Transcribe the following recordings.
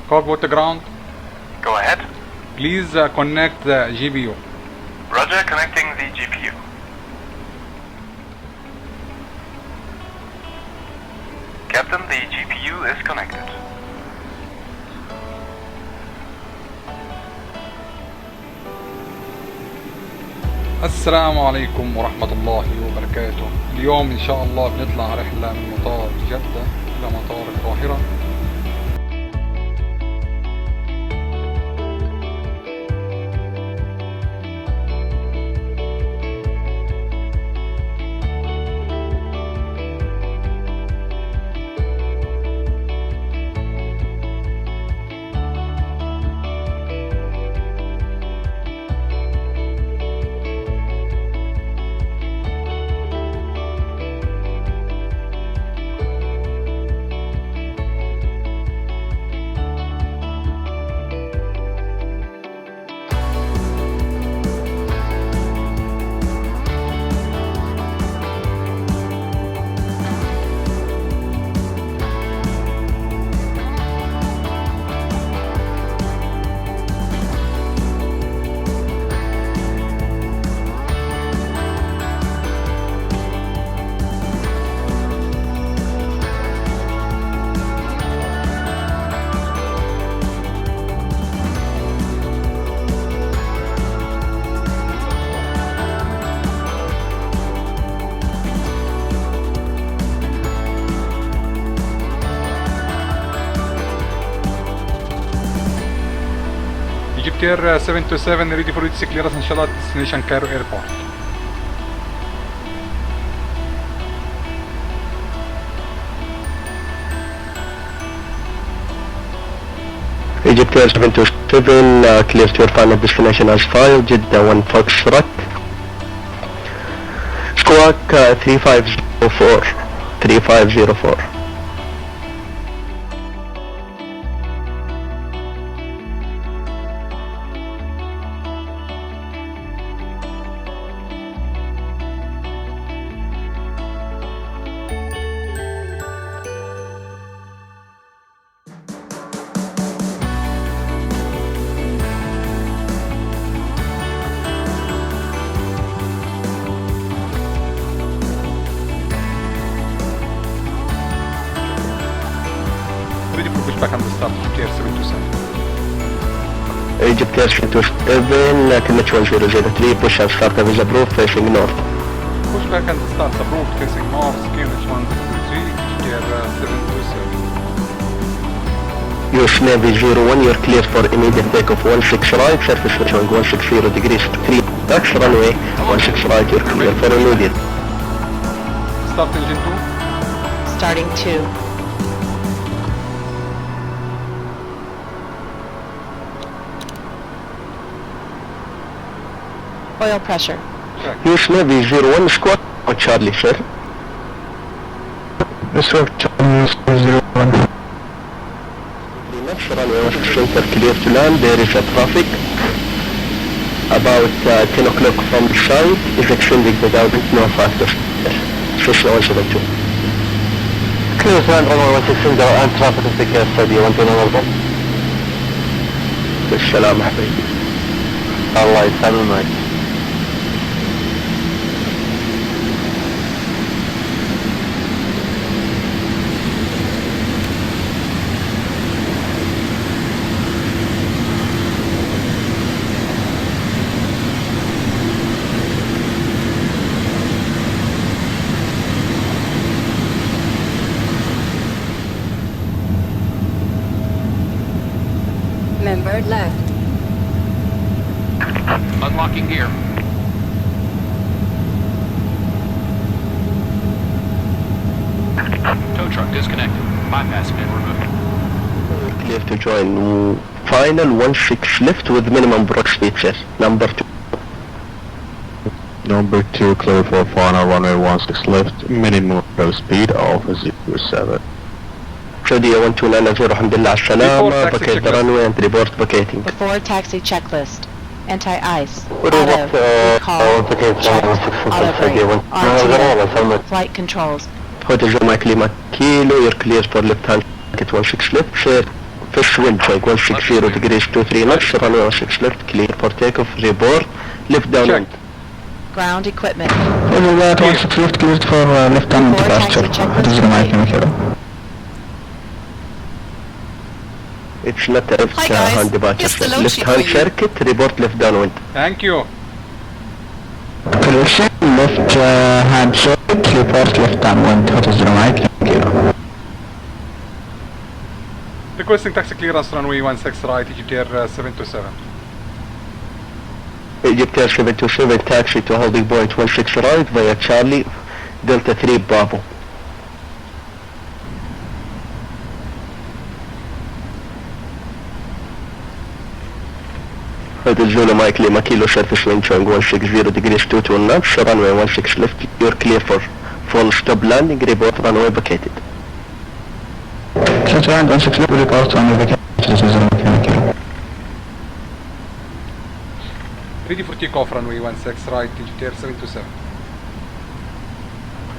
Cockpit to ground. Go ahead. Please connect the GPU. Roger, connecting the GPU. Captain, the GPU is connected. السلام عليكم ورحمة الله وبركاته. اليوم إن شاء الله بنطلع رحلة من مطار جدة إلى مطار القاهرة. Egyptair 727 ready for its clearance إن شاء الله destination Cairo Airport. Egyptair 727 clear to your final destination as filed, Jeddah 1 Foxtrot. Squawk 3504. Ready for pushback and start Egyptair 727. Egyptair 727 Connect 1003 push and start with approved facing north. Pushback and start approved facing north, QNH 103, Egyptair 727. US Navy 01, you're clear for immediate takeoff 16 right, surface switching 160 degrees to 3 tax, runway 16 right, you're clear for immediate. Start engine 2. Starting 2. Oil pressure. US Navy 01, squad or Charlie, sir? This is Charlie 01. Next runway 16 clear to land, there is a traffic. About 10 o'clock from the side is extending the guidance, no factors. Cessna 172. Clear to land runway 16 and traffic is the case study 129. بالسلامة حبيبي. الله يسلمك. Member left. Unlocking gear. Tow truck disconnected. Bypass pin removed. Clear to join final 16 left with minimum approach speed, sir. Number 2. Number 2 clear for final runway 16 left, minimum approach speed of 07. Saudiya 1290 الحمد لله على السلامة. Vacate the runway and report vacating. Before taxi checklist. Anti-ice. What Auto. Recall. Checked. Auto brake. RTO. Flight controls. Hotel Joma Klima Kilo, you're clear for left hand, get 16 left, sir. Fish wind check 160 degrees 23 knots, runway 16 left, clear for takeoff, report, lift down Check. wind. Ground equipment. Roger that, 16 left cleared for left down Before departure. taxi checklist This is the mic complete. indicator. It's not a left Hi guys, hand departure. it's the Left load sheet hand for you. circuit, report left downwind. Thank you. Correction, left hand circuit, report left downwind. What is the mic indicator? Requesting taxi clearance runway 16 right, Egypt Air 727. Egypt Air 727 taxi to holding point 16 right via Charlie, Delta 3 Bravo. هذا Zulu Mike Lima Kilo surface wind chang 160 degrees 22 knots, runway 16 left, you're clear for full stop landing, report runway vacated. Clear to land 16 left, report runway vacated. This is the mic indicator. Ready for takeoff runway 16 right, Egypt Air 727.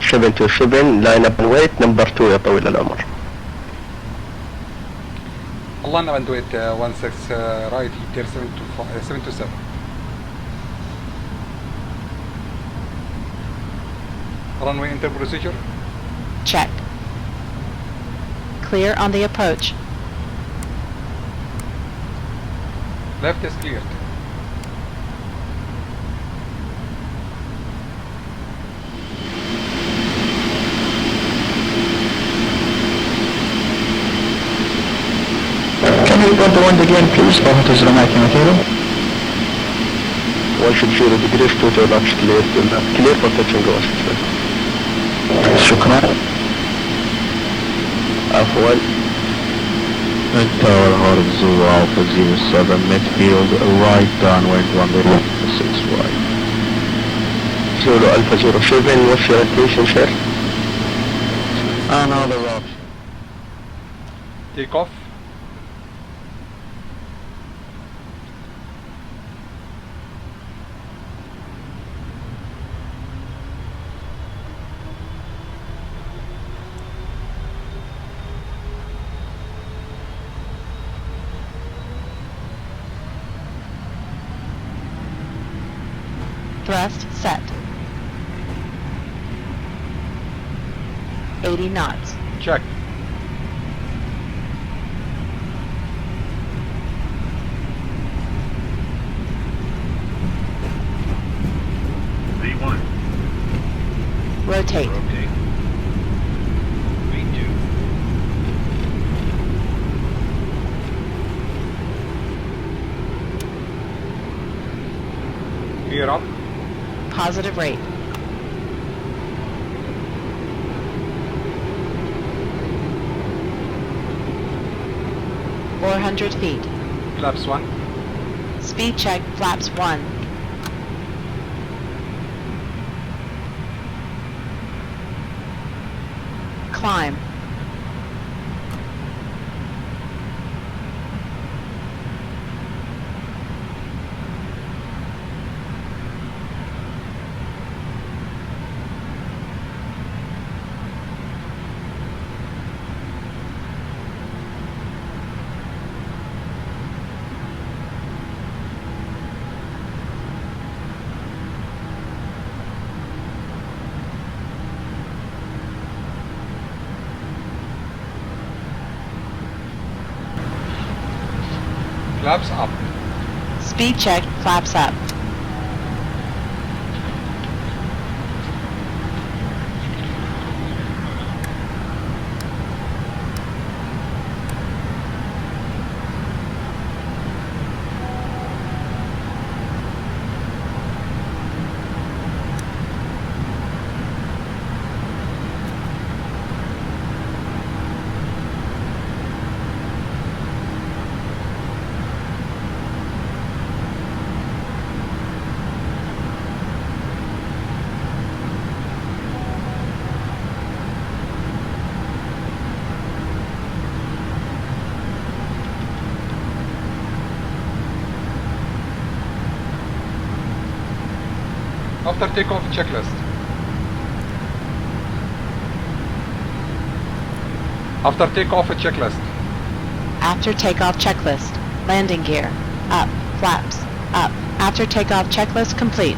727 line up and wait, number 2 يا طويل العمر. الله أنا بندويت 16 right, Egypt Air 727. Runway enter procedure. Check. Clear on the approach. Left is cleared. Can you report the wind again, please? Or what is the mic indicator? 160 degrees 22 knots, clear to left, clear for touching go 16 left. شكرا. عفوا. Tower Horn Zulu Alpha 07 midfield, right downwind runway 6 right. Zulu Alpha 07, what's your intention, sir? Another option. Takeoff. Thrust set. 80 knots. Check. V1. Rotate. Rotate. V2. Gear up. Positive rate. $400 feet. Flaps 1. Speed check flaps 1. Climb. Flaps up. Speed check flaps up. After takeoff checklist. After takeoff checklist. After takeoff checklist. Landing gear. Up. Flaps. Up. After takeoff checklist complete.